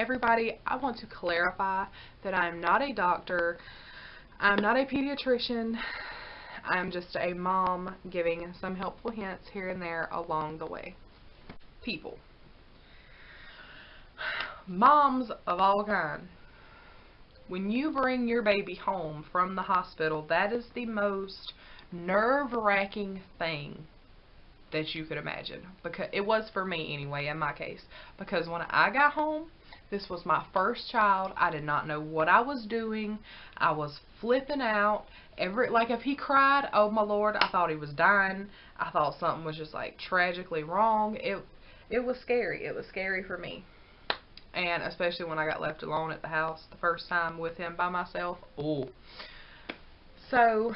everybody, I want to clarify that I am not a doctor. I'm not a pediatrician. I'm just a mom giving some helpful hints here and there along the way. People. Moms of all kinds. When you bring your baby home from the hospital, that is the most nerve-wracking thing that you could imagine. Because it was for me anyway, in my case. Because when I got home, this was my first child. I did not know what I was doing. I was flipping out. Like if he cried, oh my Lord, I thought he was dying. I thought something was just like tragically wrong. It was scary. It was scary for me. And especially when I got left alone at the house the first time with him by myself. Oh. So,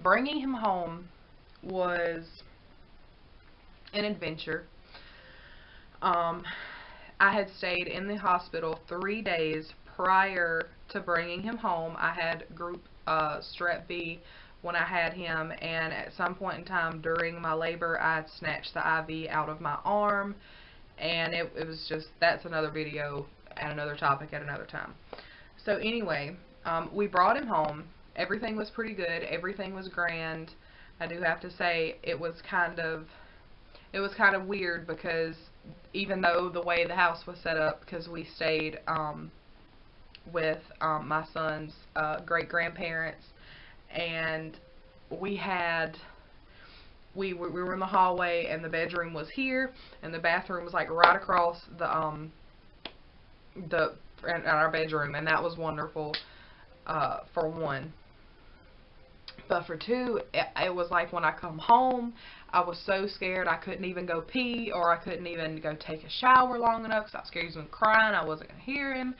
bringing him home was an adventure. I had stayed in the hospital 3 days prior to bringing him home. I had group strep B when I had him, and at some point in time during my labor, I had snatched the IV out of my arm. And it was just, that's another video and another topic at another time. So anyway, we brought him home. Everything was pretty good. Everything was grand. I do have to say it was kind of weird because even though the way the house was set up, because we stayed with my son's great-grandparents, and we were in the hallway, and the bedroom was here, and the bathroom was like right across in our bedroom, and that was wonderful for one. But for two, it was like when I come home, I was so scared I couldn't even go pee, or I couldn't even go take a shower long enough because I was scared he was crying. I wasn't going to hear him.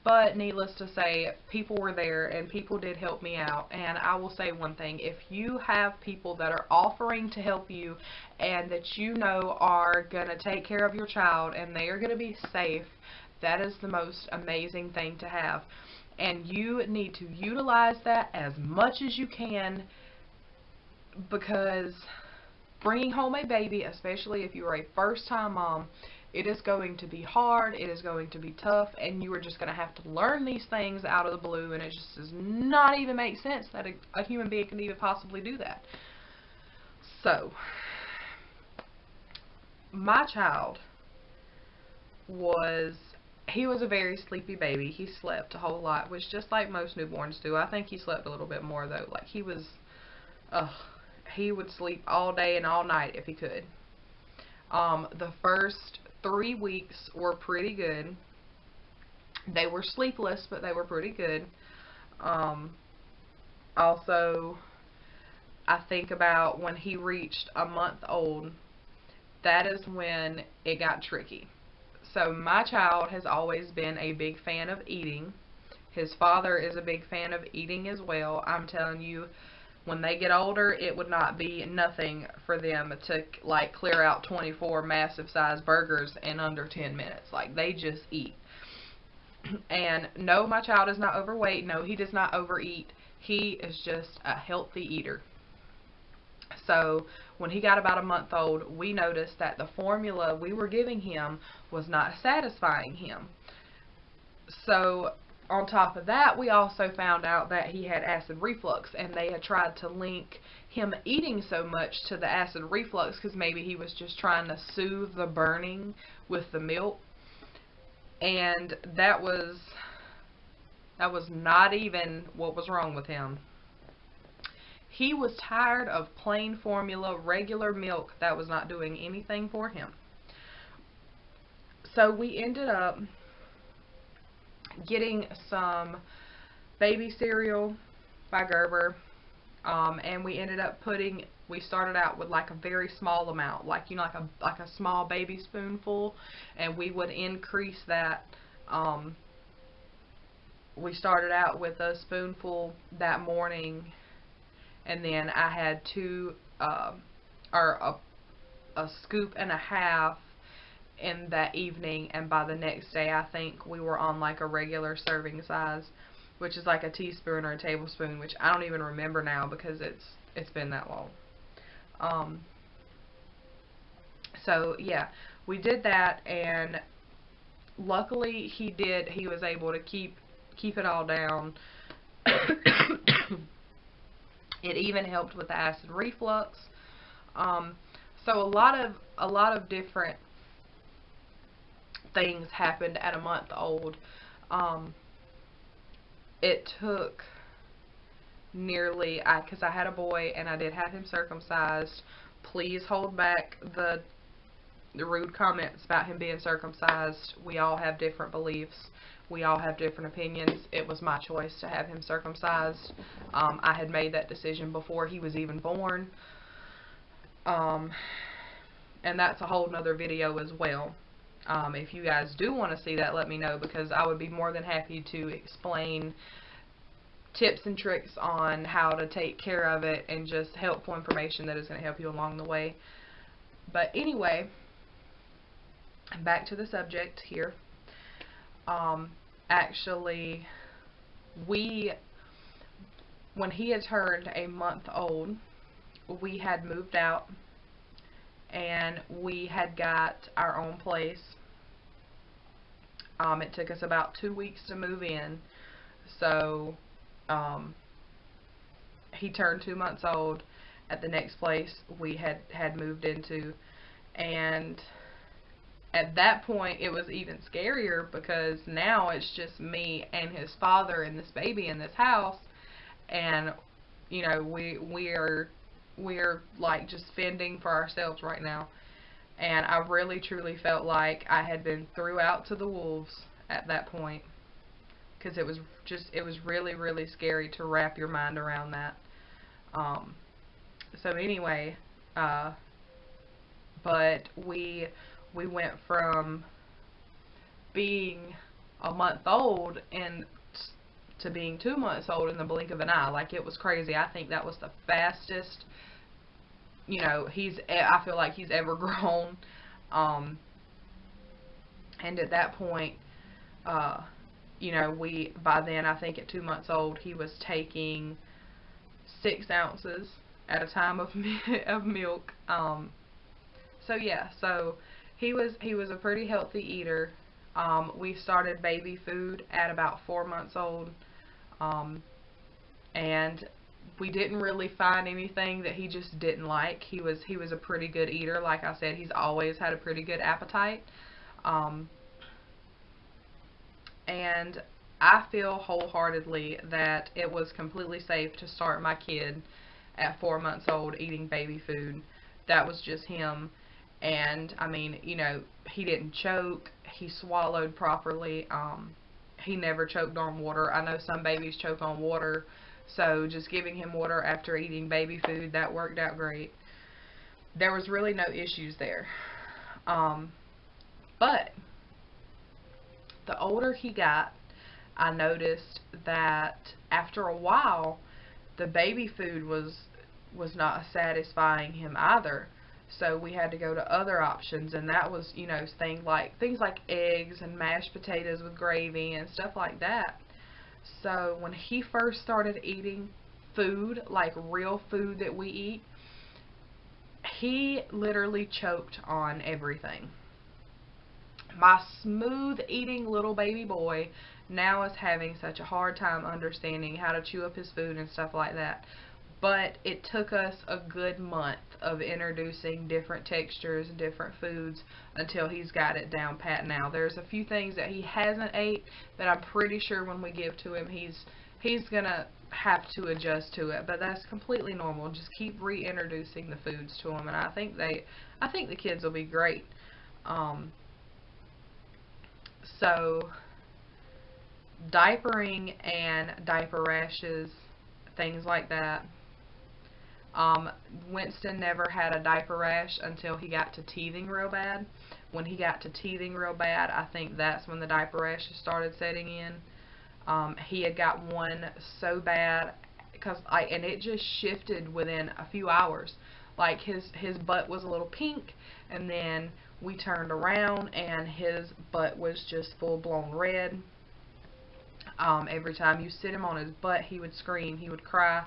But needless to say, people were there and people did help me out. And I will say one thing, if you have people that are offering to help you and that you know are going to take care of your child and they are going to be safe, that is the most amazing thing to have. And you need to utilize that as much as you can, because bringing home a baby, especially if you are a first-time mom, it is going to be hard, it is going to be tough, and you are just going to have to learn these things out of the blue, and it just does not even make sense that a human being can even possibly do that. So, my child he was a very sleepy baby. He slept a whole lot, which just like most newborns do. I think he slept a little bit more though. Like he would sleep all day and all night if he could. The first 3 weeks were pretty good. They were sleepless, but they were pretty good. Also, I think about when he reached a month old, that is when it got tricky. So my child has always been a big fan of eating. His father is a big fan of eating as well. I'm telling you, when they get older, it would not be nothing for them to like clear out 24 massive size burgers in under 10 minutes. Like, they just eat. And no, my child is not overweight. No, he does not overeat. He is just a healthy eater. So when he got about a month old, we noticed that the formula we were giving him was not satisfying him. So on top of that, we also found out that he had acid reflux, and they had tried to link him eating so much to the acid reflux because maybe he was just trying to soothe the burning with the milk. And that was not even what was wrong with him. He was tired of plain formula, regular milk that was not doing anything for him. So we ended up getting some baby cereal by Gerber, and we ended up we started out with like a very small amount, like, you know, like a small baby spoonful, and we would increase that. We started out with a spoonful that morning, and then I had a scoop and a half in that evening, and by the next day I think we were on like a regular serving size, which is like a teaspoon or a tablespoon, which I don't even remember now because it's been that long. So yeah, we did that, and luckily he was able to keep it all down. It even helped with the acid reflux. Um, so a lot of different things happened at a month old. Um, it took nearly, because I had a boy and I did have him circumcised. Please hold back the rude comments about him being circumcised. We all have different beliefs. We all have different opinions. It was my choice to have him circumcised. I had made that decision before he was even born. And that's a whole nother video as well. If you guys do want to see that, let me know, because I would be more than happy to explain tips and tricks on how to take care of it and just helpful information that is going to help you along the way. But anyway, back to the subject here. Actually, when he had turned a month old, we had moved out and we had got our own place. It took us about 2 weeks to move in. So he turned 2 months old at the next place we had moved into, and at that point it was even scarier, because now it's just me and his father and this baby in this house, and you know, we're like just fending for ourselves right now. And I really truly felt like I had been threw out to the wolves at that point, because it was really, really scary to wrap your mind around that. So anyway, but we went from being a month old and to being 2 months old in the blink of an eye. Like, it was crazy. I think that was the fastest, you know, I feel like he's ever grown. And at that point, you know, by then, I think at 2 months old, he was taking 6 ounces at a time of milk. So yeah, so he was a pretty healthy eater. We started baby food at about 4 months old, and we didn't really find anything that he just didn't like. He was a pretty good eater. Like I said, he's always had a pretty good appetite. And I feel wholeheartedly that it was completely safe to start my kid at 4 months old eating baby food. That was just him. And I mean, you know, he didn't choke. He swallowed properly. He never choked on water. I know some babies choke on water, so just giving him water after eating baby food, that worked out great. There was really no issues there. But the older he got, I noticed that after a while, the baby food was not satisfying him either. So we had to go to other options, and that was, you know, things like eggs and mashed potatoes with gravy and stuff like that. So when he first started eating food, like real food that we eat, he literally choked on everything. My smooth eating little baby boy now is having such a hard time understanding how to chew up his food and stuff like that. But it took us a good month of introducing different textures and different foods until he's got it down pat now. There's a few things that he hasn't ate that I'm pretty sure when we give to him, he's gonna have to adjust to it, but that's completely normal. Just keep reintroducing the foods to him, and I think the kids will be great. So diapering and diaper rashes, things like that. Winston never had a diaper rash until he got to teething real bad. When he got to teething real bad, I think that's when the diaper rashes started setting in. He had got one so bad, and it just shifted within a few hours. Like, his butt was a little pink, and then we turned around and his butt was just full-blown red. Every time you sit him on his butt, he would scream, he would cry,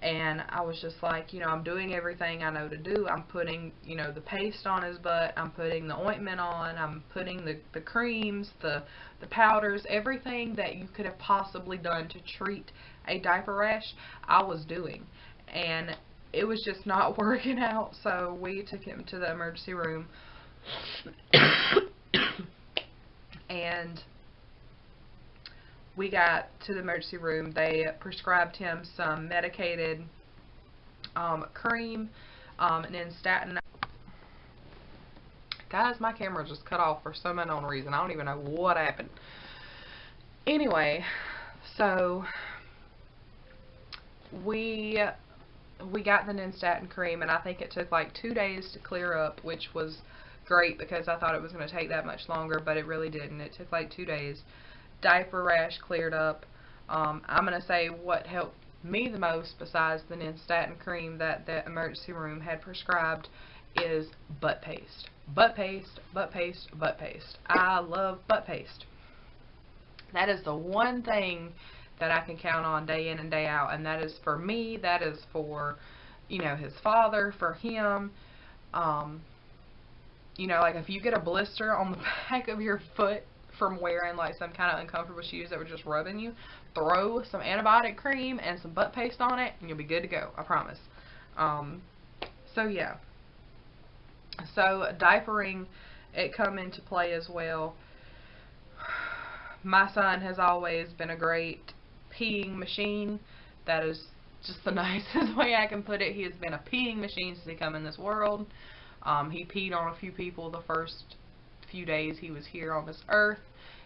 And I was just like, you know, I'm doing everything I know to do. I'm putting, you know, the paste on his butt. I'm putting the ointment on. I'm putting the creams, the powders, everything that you could have possibly done to treat a diaper rash, I was doing. And it was just not working out, so we took him to the emergency room. And we got to the emergency room. They prescribed him some medicated cream, and then statin. Guys, my camera just cut off for some unknown reason. I don't even know what happened. Anyway, so we got the nystatin cream, and I think it took like 2 days to clear up, which was great because I thought it was going to take that much longer, but it really didn't. It took like 2 days. Diaper rash cleared up. I'm going to say what helped me the most, besides the nystatin cream that the emergency room had prescribed, is butt paste. Butt paste, butt paste, butt paste. I love butt paste. That is the one thing that I can count on day in and day out, and that is for me, that is for, you know, his father, for him. You know, like if you get a blister on the back of your foot from wearing like some kind of uncomfortable shoes that were just rubbing you, throw some antibiotic cream and some butt paste on it and you'll be good to go, I promise. So yeah, so diapering, it come into play as well. My son has always been a great peeing machine. That is just the nicest way I can put it. He has been a peeing machine since he come in this world. He peed on a few people the first few days he was here on this earth.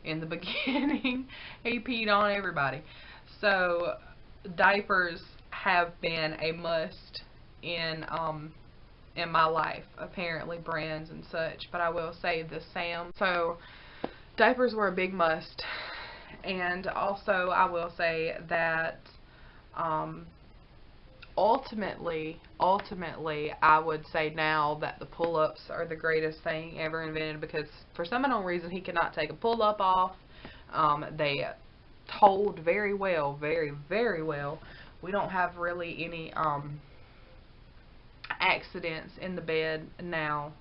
In the beginning, he peed on everybody. So diapers have been a must in my life, apparently, brands and such. But I will say the Sam. So diapers were a big must. And also I will say that ultimately, I would say now that the pull-ups are the greatest thing ever invented, because for some unknown reason he cannot take a pull-up off. They hold very well, very, very well. We don't have really any accidents in the bed now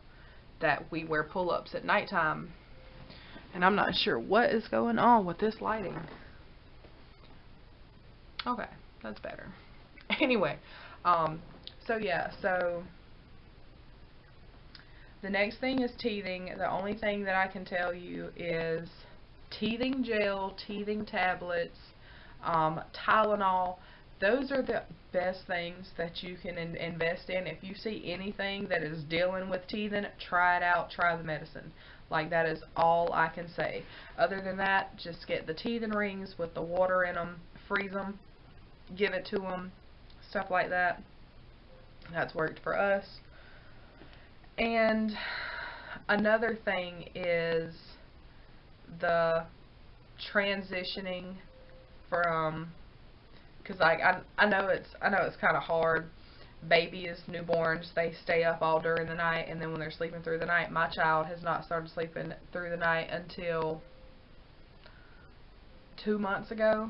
that we wear pull-ups at nighttime. And I'm not sure what is going on with this lighting. Okay, that's better. Anyway, so yeah, so the next thing is teething. The only thing that I can tell you is teething gel, teething tablets, Tylenol. Those are the best things that you can invest in. If you see anything that is dealing with teething, try it out, try the medicine. Like, that is all I can say. Other than that, just get the teething rings with the water in them, freeze them, give it to them, stuff like that. That's worked for us. And another thing is the transitioning from, because like I know it's kind of hard. Babies, newborns, they stay up all during the night, and then when they're sleeping through the night, my child has not started sleeping through the night until 2 months ago.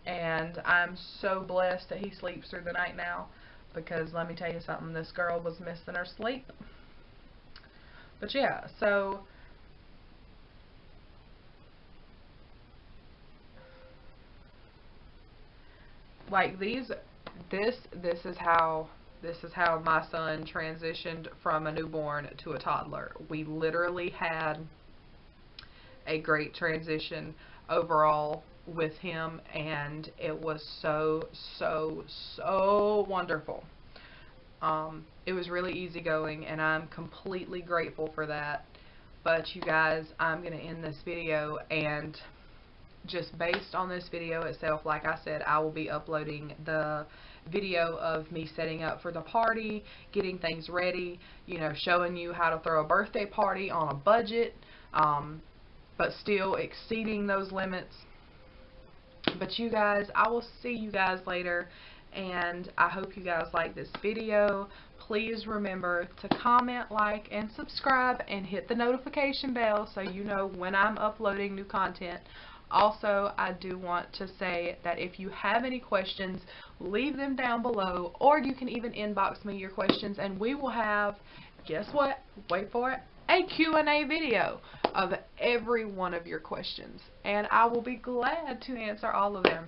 And I'm so blessed that he sleeps through the night now, because let me tell you something, this girl was missing her sleep. But yeah, so like this is how my son transitioned from a newborn to a toddler. We literally had a great transition overall with him, and it was so wonderful. It was really easygoing, and I'm completely grateful for that. But you guys, I'm going to end this video, and just based on this video itself, like I said, I will be uploading the video of me setting up for the party, getting things ready, you know, showing you how to throw a birthday party on a budget, but still exceeding those limits. But you guys, I will see you guys later, and I hope you guys like this video. Please remember to comment, like, and subscribe, and hit the notification bell so you know when I'm uploading new content Also, I do want to say that if you have any questions, leave them down below, or you can even inbox me your questions, and we will have, guess what? Wait for it, a Q&A video of every one of your questions, and I will be glad to answer all of them.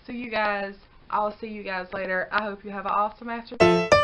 So you guys, I'll see you guys later. I hope you have an awesome afternoon.